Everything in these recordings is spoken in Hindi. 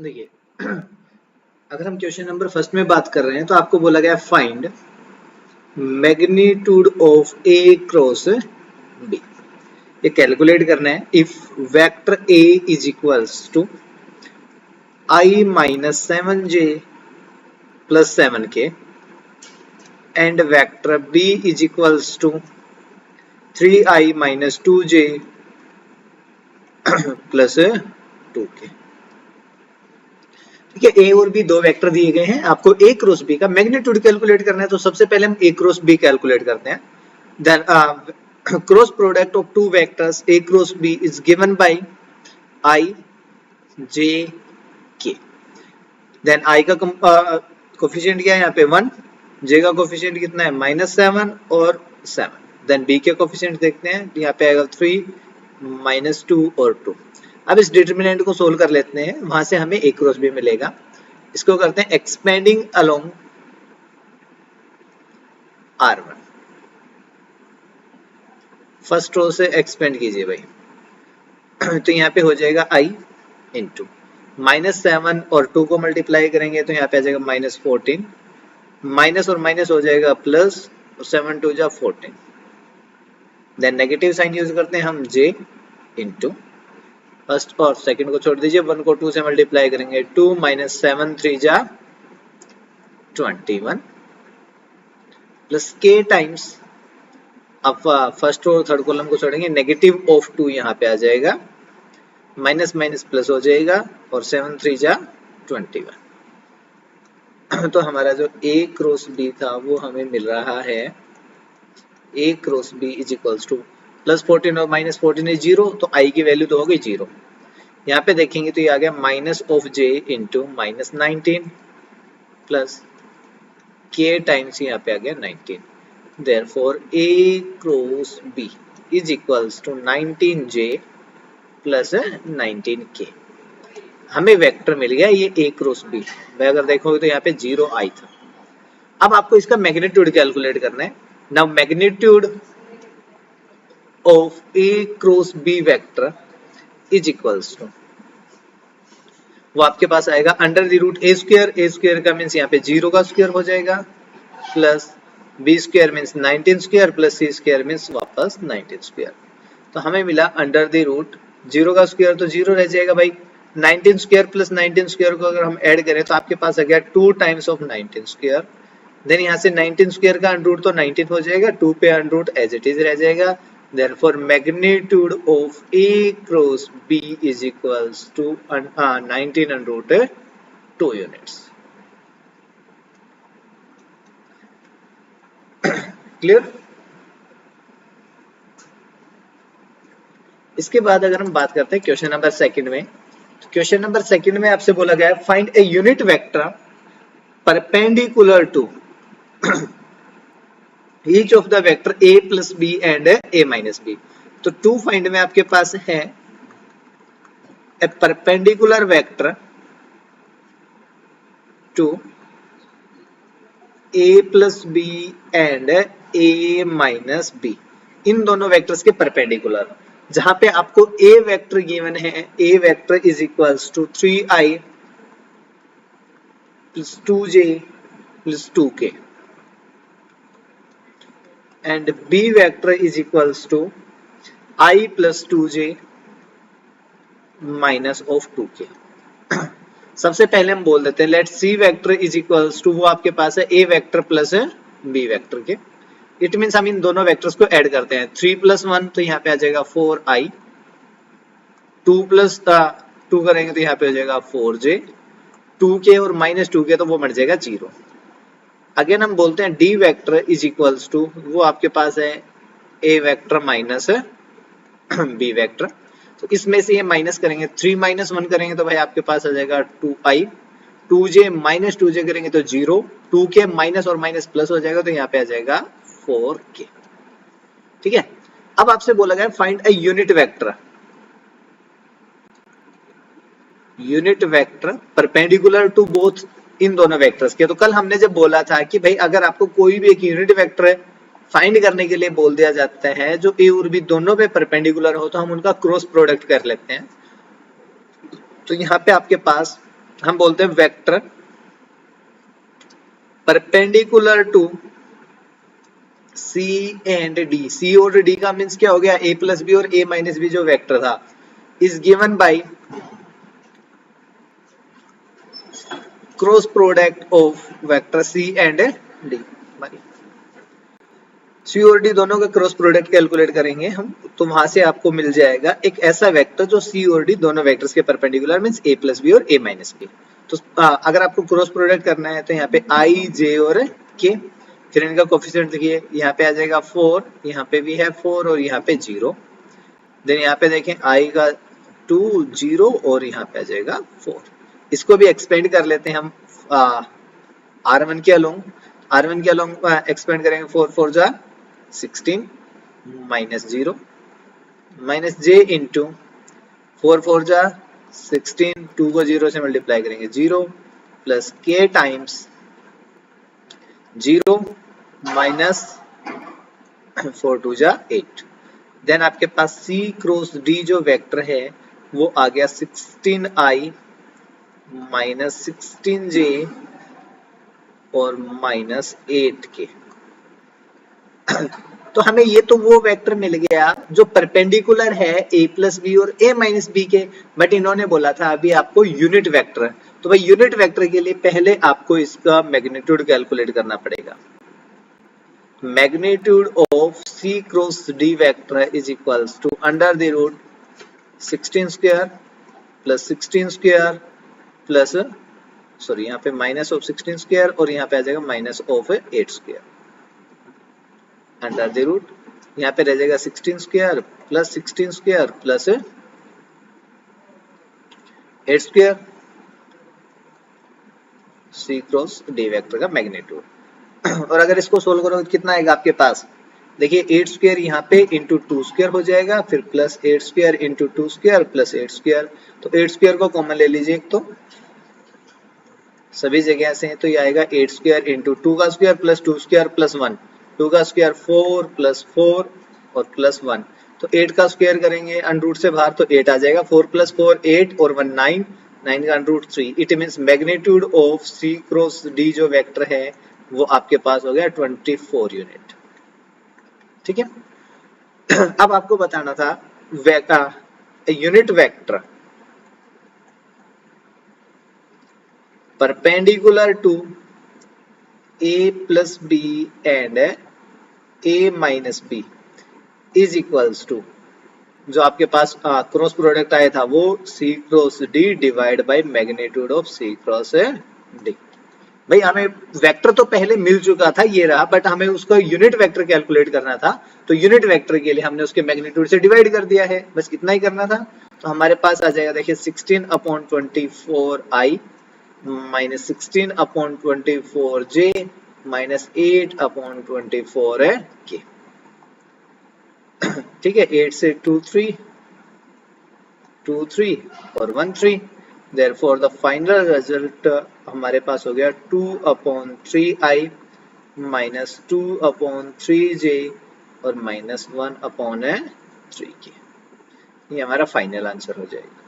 देखिए अगर हम क्वेश्चन नंबर फर्स्ट में बात कर रहे हैं तो आपको बोला गया find magnitude of a cross b. ये कैलकुलेट करना है if vector a is equals to i minus 7j plus 7k and vector b is equals to 3i minus 2j plus 2k। ठीक है, ए और बी दो वेक्टर दिए गए हैं, आपको ए क्रॉस बी का मैग्नीट्यूड कैलकुलेट करना है। तो सबसे पहले हम ए क्रॉस बी कैलकुलेट करते हैं। Then cross product of two vectors A cross B is given by i j k. Then आई का कोफिशिएंट क्या है यहाँ पे 1, जे का कोफिशिएंट कितना है -7 और 7। देन बी के कोफिशिएंट देखते हैं, यहाँ पे आएगा 3 -2 और 2। अब इस डिटरमिनेंट को सोल्व कर लेते हैं, वहां से हमें ए क्रॉस बी मिलेगा। इसको करते हैं expanding along R1। First row से एक्सपेंड कीजिए भाई तो यहाँ पे हो जाएगा i इंटू -7 और 2 को मल्टीप्लाई करेंगे तो यहाँ पे आ जाएगा -14, माइनस और माइनस हो जाएगा प्लस और 7 2 जा 14। देन नेगेटिव साइन यूज करते हैं हम j इंटू फर्स्ट और सेकंड को छोड़ दीजिए, 1 को 2 से मल्टीप्लाई करेंगे 2 -7 3 जा 21 प्लस k टाइम्स, अब फर्स्ट और थर्ड कॉलम को छोड़ेंगे, नेगेटिव ऑफ 2 यहाँ पे आ जाएगा, माइनस माइनस प्लस हो जाएगा और 7 3 जा 21। तो हमारा जो a क्रॉस b था वो हमें मिल रहा है a cross b is equals to +14 और -14 है 0, तो i की वैल्यू तो हो गई 0। यहाँ पे देखेंगे तो ये आ गया minus of j into -19 plus k times यहाँ पे आ गया 19। Therefore a cross b is equals to 19j plus 19k। हमें वेक्टर मिल गया ये a क्रॉस b। मैं अगर देखोगे तो यहाँ पे 0 आई था। अब आपको इसका मैग्नीट्यूड कैलकुलेट करना है। Now magnitude of a cross b vector is equals to, वो आपके पास आएगा under the root a square. a square का मीन्स यहाँ पे 0 का स्क्वायर हो जाएगा plus b square means 19 square plus c square means वापस 19 स्क्वायर। तो हमें मिला अंडर द रूट 0 का स्क्वायर तो 0 रह जाएगा भाई, 19 स्क्वायर प्लस 19 स्क्वायर को अगर हम ऐड करें तो आपके पास आ गया 2 टाइम्स ऑफ 19 स्क्वायर। देन यहाँ से 19 स्क्वायर का अंडर रूट तो 19 हो जाएगा, 2 पे under root as it is रह जाएगा। Therefore magnitude of A cross B is equals to 19 under root 2 units. Clear? इसके बाद अगर हम बात करते हैं क्वेश्चन नंबर सेकंड में, तो क्वेश्चन नंबर सेकंड में आपसे बोला गया है find a unit vector perpendicular to each of the vector a plus b and a minus b। तो टू फाइंड में आपके पास है a perpendicular vector to a plus b and a minus b, इन दोनों वेक्टर्स के परपेंडिकुलर। जहां पे आपको a वेक्टर गिवन है, a vector is equals to 3i plus 2j plus 2k and b vector is equals to I plus 2j minus of 2k। सबसे पहले हम बोल देते हैं let c vector is equals to, वो आपके पास है a vector plus b vector के। इट मीन्स हम इन दोनों वेक्टर्स को ऐड करते हैं, 3 + 1 तो यहाँ पे आ जाएगा 4i, 2 + 2 करेंगे तो यहाँ पे हो जाएगा 4j, 2k और -2k तो वो मर जाएगा 0। अगेन हम बोलते हैं d vector is equals to, वो आपके पास है a vector minus b vector. तो इसमें से ये माइनस करेंगे, 3 - 1 करेंगे तो भाई आपके पास आ जाएगा 2i, 2j - 2j करेंगे तो 0, 2k माइनस और माइनस प्लस हो जाएगा तो यहाँ पे आ जाएगा 4k। ठीक है, अब आपसे बोला गया find a unit vector, unit vector perpendicular to both इन दोनों वेक्टर्स के। तो कल हमने जब बोला था कि भाई अगर आपको कोई भी एक यूनिट वेक्टर फाइंड करने के लिए बोल दिया जाता है जो ए और बी दोनों पे परपेंडिकुलर हो तो हम उनका क्रॉस प्रोडक्ट कर लेते हैं। तो यहाँ पे आपके पास हम बोलते हैं vector perpendicular to C and D. C और डी का मीन्स क्या हो गया, ए प्लस बी और ए माइनस बी जो वेक्टर था, is given by cross product of vector C and D. C और डी दोनों का क्रॉस प्रोडक्ट कैलकुलेट करेंगे हम, तो वहां से आपको मिल जाएगा एक ऐसा वेक्टर जो सी और डी दोनों वेक्टर्स के परपेंडिकुलर मींस ए प्लस बी और ए माइनस बी। तो अगर आपको क्रॉस प्रोडक्ट करना है तो यहाँ पे आई जे और के, फिर इनका कोफिशिएंट लिखिए, यहाँ पे आ जाएगा 4, यहाँ पे भी है 4 और यहाँ पे 0। देन यहाँ पे देखें आई का 2 0 और यहाँ पे आ जाएगा 4। इसको भी एक्सपेंड कर लेते हैं हम R1 के अलोंग, R1 के अलोंग एक्सपेंड करेंगे 4 4 जा 16 माइनस 0 माइनस जे इंटू 4 4 जा 16, 2 को 0 से मल्टीप्लाई करेंगे 0 प्लस के टाइम्स 0 माइनस 4 2 जा 8। देन आपके पास C क्रॉस D जो वेक्टर है वो आ गया 16i माइनस 16j और माइनस 8k। तो हमें ये तो वो वेक्टर मिल गया जो परपेंडिकुलर है a प्लस बी और a माइनस बी के, बट इन्होंने बोला था अभी आपको यूनिट वेक्टर। तो भाई यूनिट वेक्टर के लिए पहले आपको इसका मैग्नीट्यूड कैलकुलेट करना पड़ेगा। Magnitude of c cross d vector is equals to under the root 16 square plus 16 square plus sorry यहाँ पे माइनस ऑफ 16 स्क्वायर और यहाँ पे आ जाएगा minus of 8 square under the root, यहाँ पे रह जाएगा 16 square plus 16 square plus 8 square C cross D vector का मैग्नीट्यूड। और अगर इसको सोल्व करो तो कितना आएगा आपके पास, देखिए 8 स्क्वायर यहाँ पे इंटू 2 स्क्वायर हो जाएगा, फिर plus 8 square into 2 square plus 8 square. तो 8 स्क्वायर को कॉमन ले लीजिए एक तो सभी जगह से, तो ये आएगा 8 स्क्वायर इंटू 2 का स्क्वायर प्लस 2 स्क्वायर प्लस 1, 2 का स्क्वायर 4 प्लस 4 और प्लस 1। तो 8 का स्क्वायर करेंगे अंडरूट से बाहर तो 8 आ जाएगा, 4 प्लस 4 8 और 1 9, 9 का under root 3। It means magnitude of c cross d जो वेक्टर है वो आपके पास हो गया 24 यूनिट। ठीक है। अब आपको बताना था unit vector perpendicular to a plus b and a minus b is equals to, जो आपके पास क्रॉस प्रोडक्ट आया था वो c cross d divide by magnitude of c cross d। भाई हमें वेक्टर तो पहले मिल चुका था ये रहा, बट हमें उसका यूनिट वेक्टर कैलकुलेट करना था, तो यूनिट वेक्टर के लिए हमने उसके मैग्नीट्यूड से डिवाइड कर दिया है, बस इतना ही करना था। तो हमारे पास आ जाएगा देखिए 16/24i minus 16/24j minus 8/24k। ठीक है, 8 से 2 3 2 3 और 1 3। Therefore the final result हमारे पास हो गया 2/3i माइनस 2/3j और माइनस 1/3k। ये हमारा फाइनल आंसर हो जाएगा।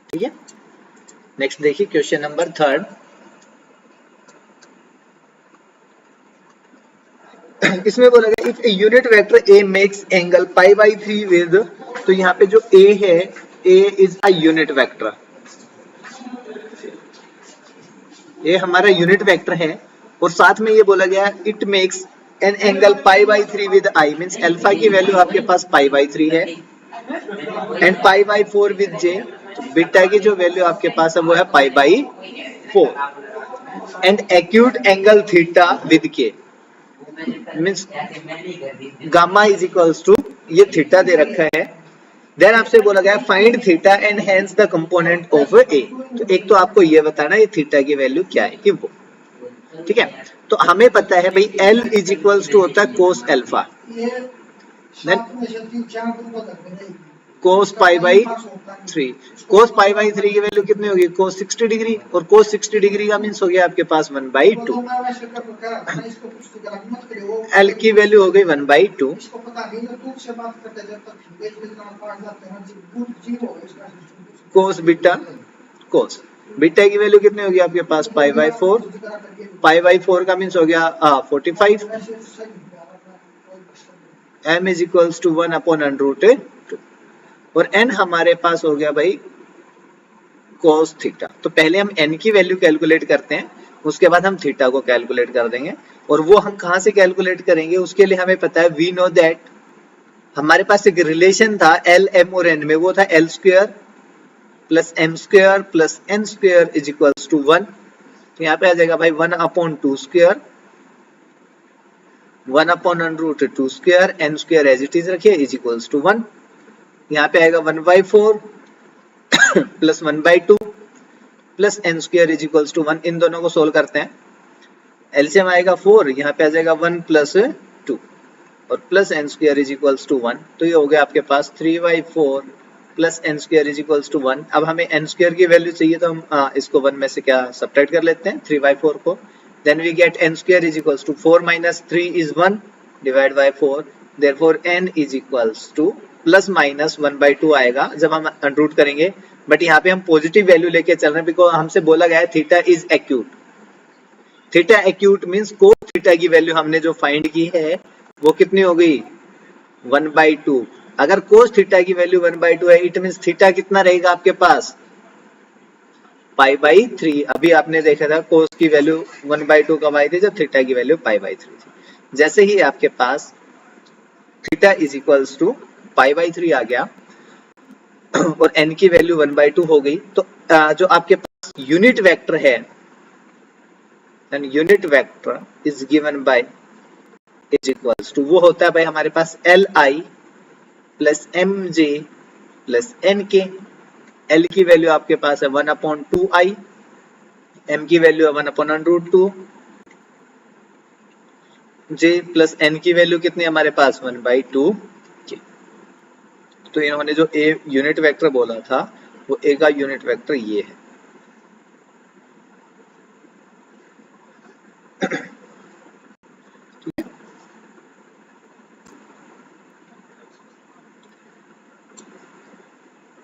ठीक है, नेक्स्ट देखिए क्वेश्चन नंबर 3। इसमें बोला गया if A unit vector A makes angle pi by 3 with, तो यहाँ पे जो ए है, ए इज अ यूनिट वेक्टर, ये हमारा यूनिट वेक्टर है। और साथ में ये बोला गया it makes an angle pi by 3 with I, means alpha की वैल्यू आपके पास पाई बाई 3 है and pi by 4 with J, तो बीटा की जो वैल्यू आपके पास है वो है pi by 4 and acute angle theta with k, means gamma is equals to, ये थीटा दे रखा है। देन आपसे बोला गया find theta and hence the component of A, तो एक तो आपको ये बताना है थीटा की वैल्यू क्या है कि वो। ठीक है, तो हमें पता है भाई L इज इक्वल्स टू होता है cos alpha. Then cos pi by 3, cos pi by 3 की वैल्यू कितनी होगी, cos 60 डिग्री, और cos 60 डिग्री का मीन्स हो गया आपके पास 1/2। L की वैल्यू हो गई 1/2। cos बीटा, cos बीटा की वैल्यू कितनी होगी आपके पास पाई बाई 4, पाई बाई 4 का मीन्स हो गया 45, m is equals to 1 upon √2, और n हमारे पास हो गया भाई cos थीटा। तो पहले हम n की वैल्यू कैलकुलेट करते हैं, उसके बाद हम थीटा को कैलकुलेट कर देंगे, और वो हम कहां से कैलकुलेट करेंगे, उसके लिए हमें पता है वी नो दैट हमारे पास एक रिलेशन था एल एम और एन में, वो था l square plus m square plus n square is equals to 1। तो यहाँ पे आ जाएगा भाई 1 upon 2 square, 1 upon √2 square, n square as it is रखिए इज इक्वल्स टू 1। यहाँ पे आएगा 1/4 plus 1/2 plus n square is equals to 1। इन दोनों को सोल्व करते हैं, एलसीएम आएगा 4, यहाँ पे आ जाएगा 1 प्लस 2 और plus n square is equals to 1। तो ये हो गया आपके पास 3/4 plus n square is equals to 1। अब हमें एन स्क्वायर की वैल्यू चाहिए, तो हम इसको 1 में से क्या सब्ट्रैक्ट कर लेते हैं 3/4 को, then we get n square is equals to 4 minus 3 is 1 divide by 4, therefore n is equals to plus minus 1/2 आएगा जब हम रूट करेंगे, बट यहाँ पे हम पॉजिटिव वैल्यू लेके चल रहे हैं बिकॉज हमसे बोला गया है theta is acute. Theta acute means cos theta की वैल्यू हमने जो फाइंड की है वो कितनी हो गई 1/2। अगर कोस थीटा की वैल्यू 1/2 है, इट मींस थीटा कितना रहेगा आपके पास π/3। अभी आपने देखा था कोस की वैल्यू 1/2 कब आई थी, जब थीटा की वैल्यू π/3 थी। जैसे ही आपके पास थीटा इज इक्वल्स टू π/3 आ गया और n की वैल्यू 1/2 हो गई, तो जो आपके पास यूनिट वेक्टर है, unit vector is given by is equals to, वो होता है भाई हमारे पास Li plus mj plus nk। L की वैल्यू आपके पास है 1/2i, m की वैल्यू है 1/√2, j प्लस n की वैल्यू कितनी है हमारे पास 1/2 k। तो इन्होंने जो a यूनिट वेक्टर बोला था वो a का यूनिट वेक्टर ये है।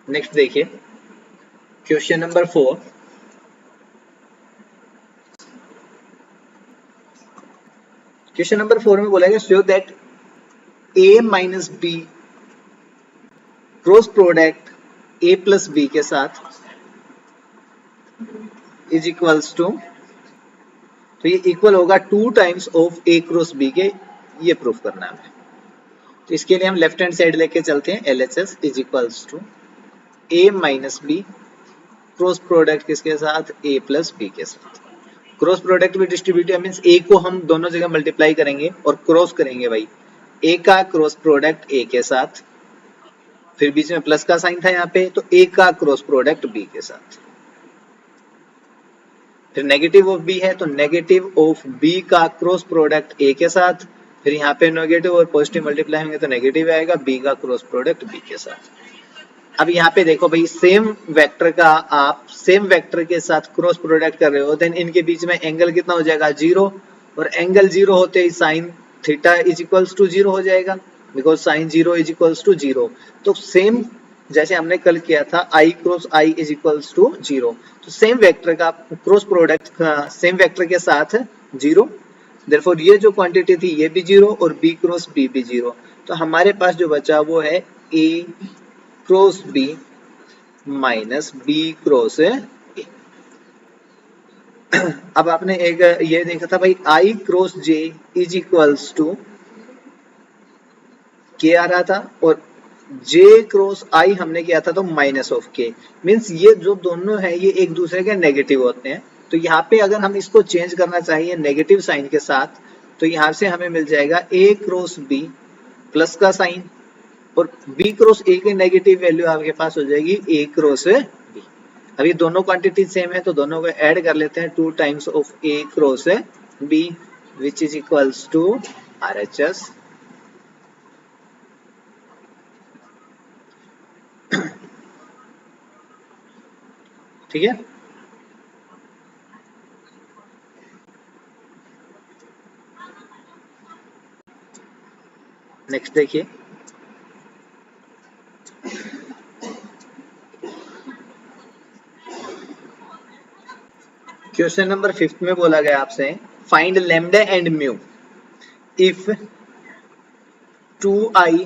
नेक्स्ट देखिए क्वेश्चन नंबर 4। क्वेश्चन नंबर 4 में बोला गया show that a minus b cross product a plus b के साथ इज इक्वल्स टू, तो ये इक्वल होगा 2 times of a cross b के, ये प्रूफ करना है हमें। तो इसके लिए हम लेफ्ट हैंड साइड लेके चलते हैं, LHS is equals to a minus b cross product किसके साथ a प्लस b के साथ। क्रॉस प्रोडक्ट भी डिस्ट्रीब्यूटिव मींस a को हम दोनों जगह मल्टीप्लाई करेंगे और क्रॉस करेंगे भाई, a का क्रॉस प्रोडक्ट a के साथ, फिर बीच में प्लस का साइन था यहाँ पे, तो a का क्रॉस प्रोडक्ट b के साथ, फिर नेगेटिव ऑफ b है तो नेगेटिव ऑफ b का क्रॉस प्रोडक्ट a के साथ, फिर यहाँ पे नेगेटिव और पॉजिटिव मल्टीप्लाई होंगे तो नेगेटिव आएगा b का क्रॉस प्रोडक्ट b के साथ। अब यहाँ पे देखो भाई सेम वेक्टर का आप सेम वेक्टर के साथ क्रॉस प्रोडक्ट कर रहे हो, देन इनके बीच में एंगल कितना हो जाएगा 0, और एंगल 0 होते ही sine theta is equals to 0 हो जाएगा because sine 0 is equals to 0। तो सेम जैसे हमने कल किया था i cross i is equals to 0, तो सेम वेक्टर का क्रॉस प्रोडक्ट सेम वेक्टर के साथ 0, देयरफॉर ये जो क्वांटिटी थी ये भी 0 और b क्रॉस b भी 0। तो हमारे पास जो बचा वो है a cross b minus b cross a। अब आपने एक ये देखा था भाई i cross j is equals to k आ रहा था, और j क्रॉस i हमने किया था तो माइनस ऑफ k, मींस ये जो दोनों है ये एक दूसरे के नेगेटिव होते हैं। तो यहाँ पे अगर हम इसको चेंज करना चाहिए नेगेटिव साइन के साथ, तो यहाँ से हमें मिल जाएगा a क्रॉस b प्लस का साइन, और b क्रॉस a की नेगेटिव वैल्यू आपके पास हो जाएगी a क्रॉस b। अभी दोनों क्वांटिटी सेम है तो दोनों को ऐड कर लेते हैं, 2 times of a cross b which is equals to RHS। ठीक है। नेक्स्ट देखिए, क्वेश्चन नंबर 5 में बोला गया आपसे find lambda and mu if 2i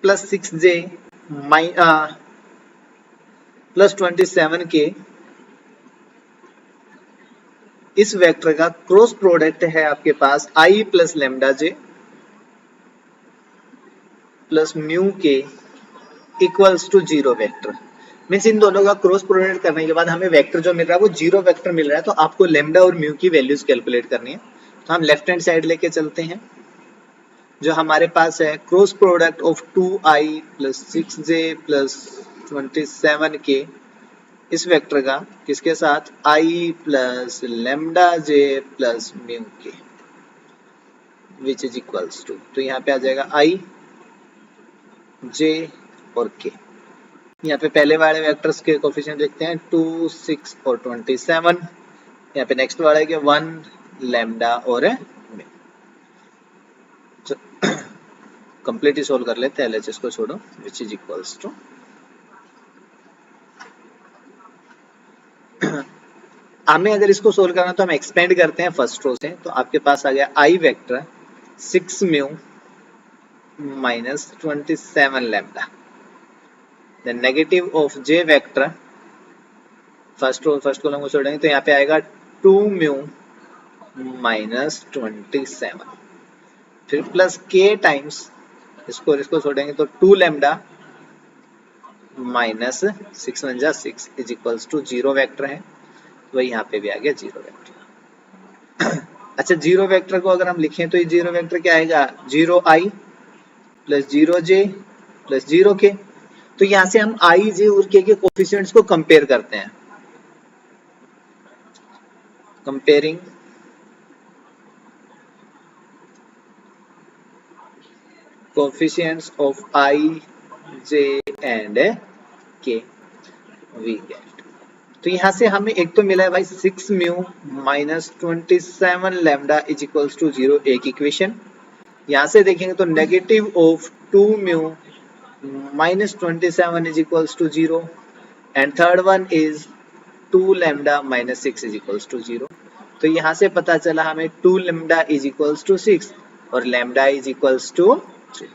plus 6j plus 27 के इस वेक्टर का क्रॉस प्रोडक्ट है आपके पास i plus lambda j plus mu k equals to 0 vector. Means इन दोनों का क्रॉस प्रोडक्ट करने के बाद हमें वेक्टर जो मिल रहा है वो 0 वेक्टर मिल रहा है, तो आपको लैम्डा और म्यू की वैल्यूज कैलकुलेट करनी है। तो हम लेफ्ट हैंड साइड लेके चलते हैं। जो हमारे पास है cross product of 2i plus 6j plus 27 के इस वेक्टर का किसके साथ i plus lambda j plus mu के विच इज इक्वल्स टू, तो यहाँ पे आ जाएगा i j और k। यहाँ पे पहले वाले वेक्टर्स के कोफिशिएंट देखते हैं 2, 6 और 27। यहाँ पे नेक्स्ट वाला है कि 1 लैम्डा और म्यू। कंप्लीट ही सोल्व कर लेते हैं, LHS को छोड़ो, विच इज इक्वल्स टू हमें अगर इसको सोल्व करना तो हम एक्सपेंड करते हैं फर्स्ट रो से, तो आपके पास आ गया i vector 6 mu minus 27 lambda, then negative of j vector first column को छोड़ेंगे तो यहाँ पे आएगा 2 म्यू माइनस 27, फिर प्लस k टाइम्स इसको छोड़ेंगे तो 2 लैम्डा माइनस 6 1 जा 6 इज इक्वल्स टू 0 वेक्टर है, तो यहाँ पे भी आ गया 0 वेक्टर। अच्छा 0 वेक्टर को अगर हम लिखें तो ये 0 वेक्टर क्या आएगा 0i plus 0j plus 0k। तो यहाँ से हम i j और k के कोफिशिएंट्स को कंपेयर करते हैं। Comparing coefficients of i j and k we get. तो यहाँ से हमें एक तो मिला है भाई 6 mu minus 27 lambda is equals to 0, एक इक्वेशन। यहाँ से देखेंगे तो negative of 2 mu minus 27 is equals to 0 and third one is 2 lambda minus 6 is equals to 0। तो यहाँ से पता चला हमें 2 लैम्डा इज इक्वल्स टू 6 और लैम्डा इज इक्वल्स टू 3,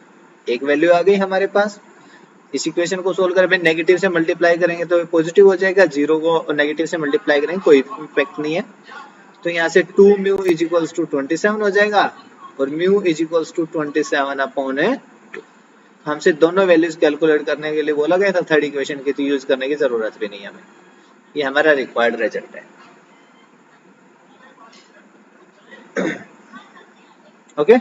एक वैल्यू आ गई हमारे पास। इस इक्वेशन को सोल्व करें, नेगेटिव से मल्टीप्लाई करेंगे तो पॉजिटिव हो जाएगा, 0 को नेगेटिव से मल्टीप्लाई करेंगे कोई इम्पैक्ट नहीं है। तो यहाँ से 2 म्यू इज इक्वल्स टू 27 हो जाएगा और mu is equals to 27 upon 2। हमसे दोनों वैल्यूज कैलकुलेट करने के लिए बोला गया था थर्ड इक्वेशन की, तो यूज करने की जरूरत भी नहीं है हमें, ये हमारा रिक्वायर्ड रिजल्ट है। ओके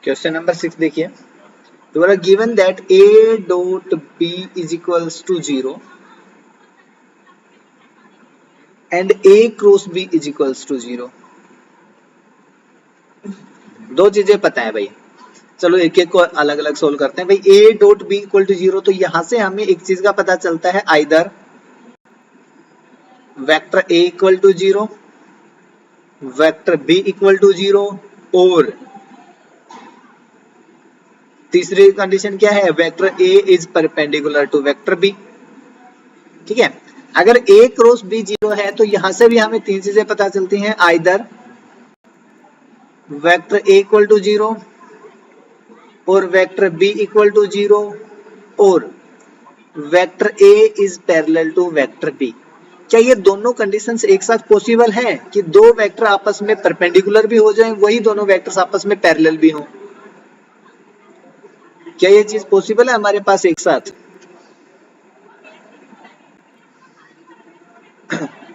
क्वेश्चन नंबर 6 देखिए, you are given that a dot b is equals to 0 and a cross b is equals to 0। दो चीजें पता है भाई, चलो एक एक को अलग अलग सोल्व करते हैं। भाई a dot b equal to 0, तो यहां से हमें एक चीज का पता चलता है, either vector a equal to 0, vector b equal to 0 और तीसरी कंडीशन क्या है, vector a is perpendicular to vector b। ठीक है, अगर a क्रॉस b 0 है तो यहां से भी हमें तीन चीजें पता चलती हैं, either vector a equal to 0 और वेक्टर b इक्वल टू 0 और vector a is parallel to vector b। क्या ये दोनों कंडीशंस एक साथ पॉसिबल है कि दो वेक्टर आपस में परपेंडिकुलर भी हो जाएं, वही दोनों वेक्टर्स आपस में पैरेलल भी हों? क्या ये चीज पॉसिबल है हमारे पास एक साथ?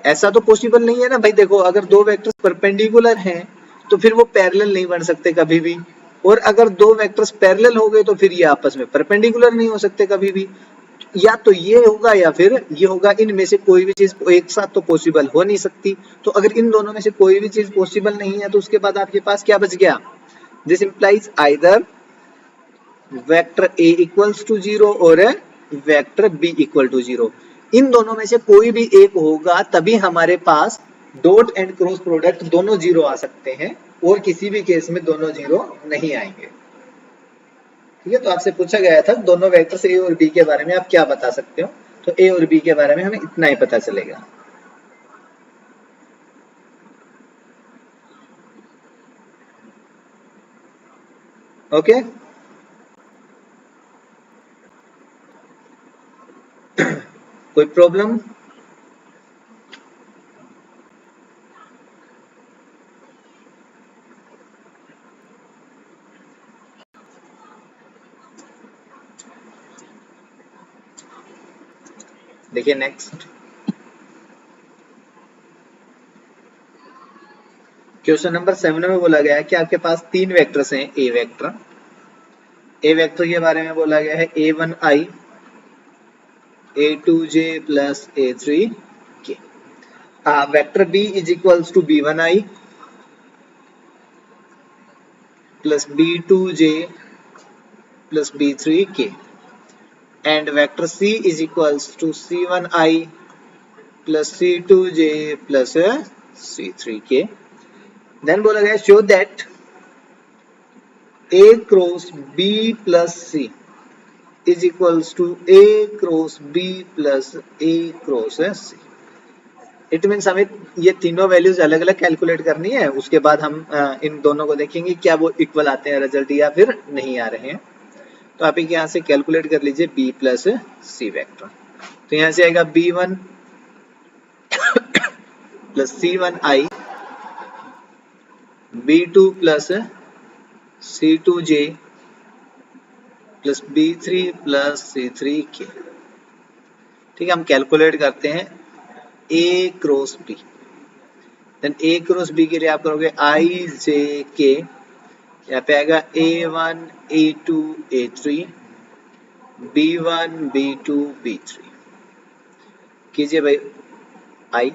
ऐसा तो पॉसिबल नहीं है ना भाई। देखो अगर दो वेक्टर्स परपेंडिकुलर हैं तो फिर वो पैरेलल नहीं बन सकते कभी भी, और अगर दो वेक्टर्स पैरेलल हो गए तो फिर ये आपस में परपेंडिकुलर नहीं हो सकते कभी भी। या तो ये होगा या फिर ये होगा, इनमें से कोई भी चीज एक साथ तो पॉसिबल हो नहीं सकती। तो अगर इन दोनों में से कोई भी चीज पॉसिबल नहीं है तो उसके बाद आपके पास क्या बच गया, this implies either vector A equals to 0 और वेक्टर बी इक्वल टू 0। इन दोनों में से कोई भी एक होगा तभी हमारे पास डॉट एंड क्रॉस प्रोडक्ट दोनों 0 आ सकते हैं, और किसी भी केस में दोनों 0 नहीं आएंगे। ठीक है, तो आपसे पूछा गया था दोनों वेक्टर्स ए और बी के बारे में आप क्या बता सकते हो, तो ए और बी के बारे में हमें इतना ही पता चलेगा। ओके, कोई प्रॉब्लम? देखिए नेक्स्ट क्वेश्चन नंबर 7 में बोला गया है कि आपके पास 3 वेक्टर्स हैं ए वेक्टर। ए वेक्टर के बारे में बोला गया है a1i a2j plus a3k। Vector b is equals to b1i plus b2j plus b3k, and vector c is equals to c1i plus c2j plus c3k। Then बोला गया show that a cross b plus c is equals to a cross b plus a cross c। It means हमें ये तीनों वैल्यूज अलग अलग कैलकुलेट करनी है, उसके बाद हम इन दोनों को देखेंगे क्या वो इक्वल आते हैं रिजल्ट या फिर नहीं आ रहे हैं। तो आप यहाँ से कैलकुलेट कर लीजिए b प्लस सी वेक्टर। तो यहाँ से आएगा b1 plus c1i b2 plus c2j plus b3 plus c3k। ठीक है, हम कैलकुलेट करते हैं a cross b। Then a cross b के लिए आप करोगे i j k, यहाँ पे आएगा a1 a2 a3 b1 b2 b3। कीजिए भाई i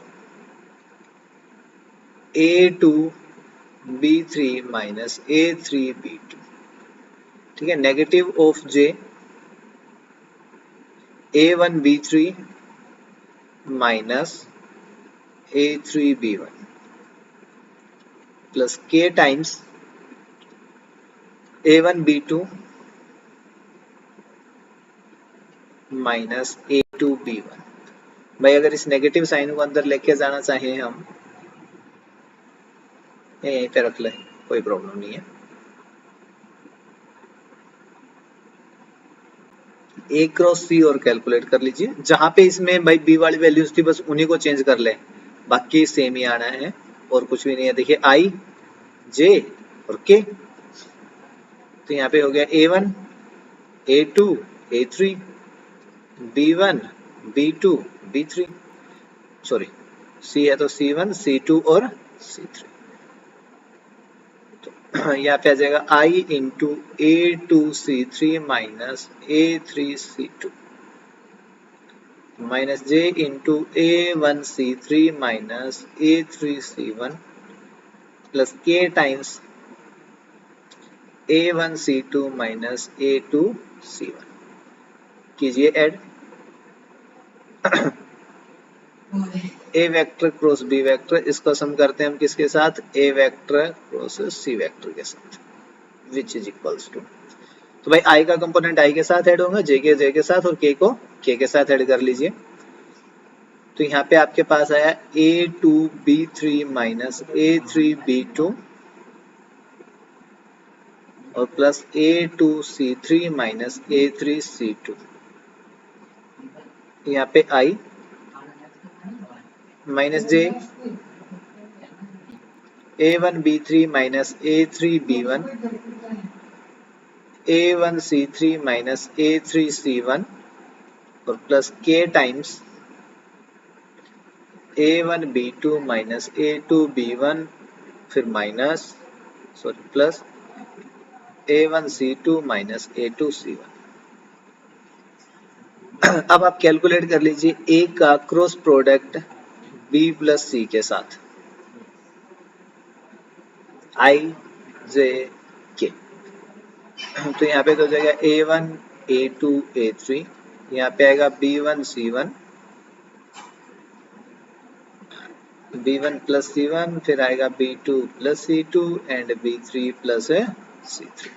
a2 b3 minus a3 b2। ठीक है, negative of j a1 b3 minus a3 b1 plus k times a1 b2 minus a2 b1। भाई अगर इस नेगेटिव साइन को अंदर लेके जाना चाहें हम, यहीं पे रख ले, कोई प्रॉब्लम नहीं है। ए क्रॉस सी और कैलकुलेट कर लीजिए, जहां पे इसमें भाई बी वाली वैल्यूज थी बस उन्हीं को चेंज कर ले, बाकी सेम ही आना है और कुछ भी नहीं है। देखिए आई जे और के, तो यहाँ पे हो गया a1 a2 a3 b1 b2 b3, sorry C है तो c1 c2 और c3। तो यहाँ पे आ जाएगा i into a2 c3 minus a3 c2 minus j into a1 c3 minus a3 c1 plus k times a1 c2 minus a2 c1। कीजिए add A vector cross B vector, इसको सम करते हैं हम किसके साथ, A vector cross C vector के साथ, विच इज इक्वल्स टू। तो भाई आई का कंपोनेंट आई के साथ ऐड होगा, जे के साथ, और के को के साथ ऐड कर लीजिए। तो यहाँ पे आपके पास आया a2b3 माइनस a3b2 और प्लस a2c3 माइनस a3c2। यहाँ पे i minus J a1b3 minus a3b1 a1c3 minus a3c1 और plus k times a1b2 minus a2b1 फिर minus sorry plus a1c2 minus a2c1। अब आप कैलकुलेट कर लीजिए ए का क्रॉस प्रोडक्ट बी प्लस सी के साथ, आई जे के। तो यहाँ पे तो हो जाएगा A1 A2 A3, यहाँ पे आएगा B1 C1, B1 plus C1, फिर आएगा B2 plus C2 and B3 plus C3।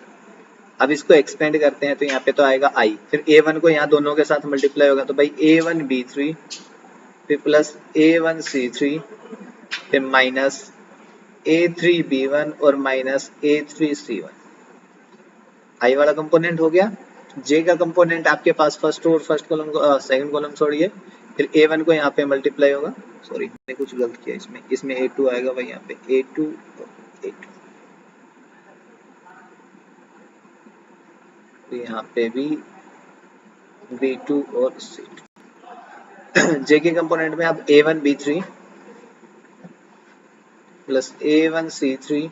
अब इसको एक्सपेंड करते हैं तो यहाँ पे तो आएगा I, फिर A1 को यहाँ दोनों के साथ मल्टीप्लाई होगा तो भाई A1 B3, फिर प्लस A1 C3, फिर माइनस A3 B1 और माइनस A3 C1। आई वाला कंपोनेंट हो गया। जे का कंपोनेंट आपके पास फर्स्ट और फर्स्ट कॉलम को सेकंड कॉलम छोड़िए, फिर A1 को यहाँ पे मल्टीप्लाई होगा, सॉरी मैंने कुछ गलत किया, इसमें A2 आएगा भाई, यहाँ पे A2 और A2, तो यहाँ पे भी B2 और C2। जे के कंपोनेंट में अब A1 B3 plus A1 C3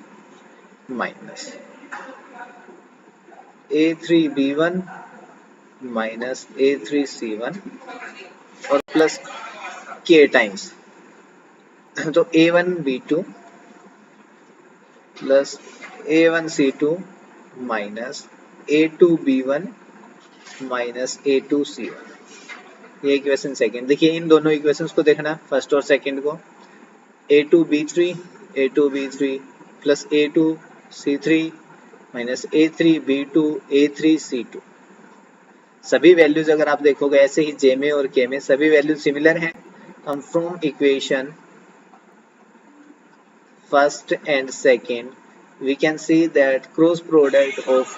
minus A3 B1 minus A3 C1 और प्लस K टाइम्स, तो A1 B2 plus A1 C2 minus A2 B1 minus A2 C1। ये इक्वेशन सेकंड। देखिए इन दोनों इक्वेशंस को देखना, फर्स्ट और सेकंड को, A2 B3 plus A2 C3 minus A3 B2 A3 C2। सभी वैल्यूज अगर आप देखोगे ऐसे ही जे में और के में सभी वैल्यूज सिमिलर हैं। हम from equation first and second we can see that cross product of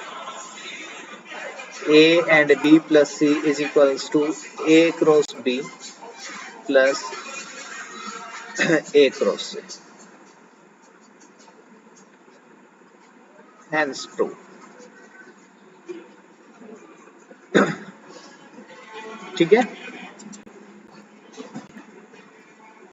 A and B plus C is equals to A cross B plus A cross C, hence true। ठीक है।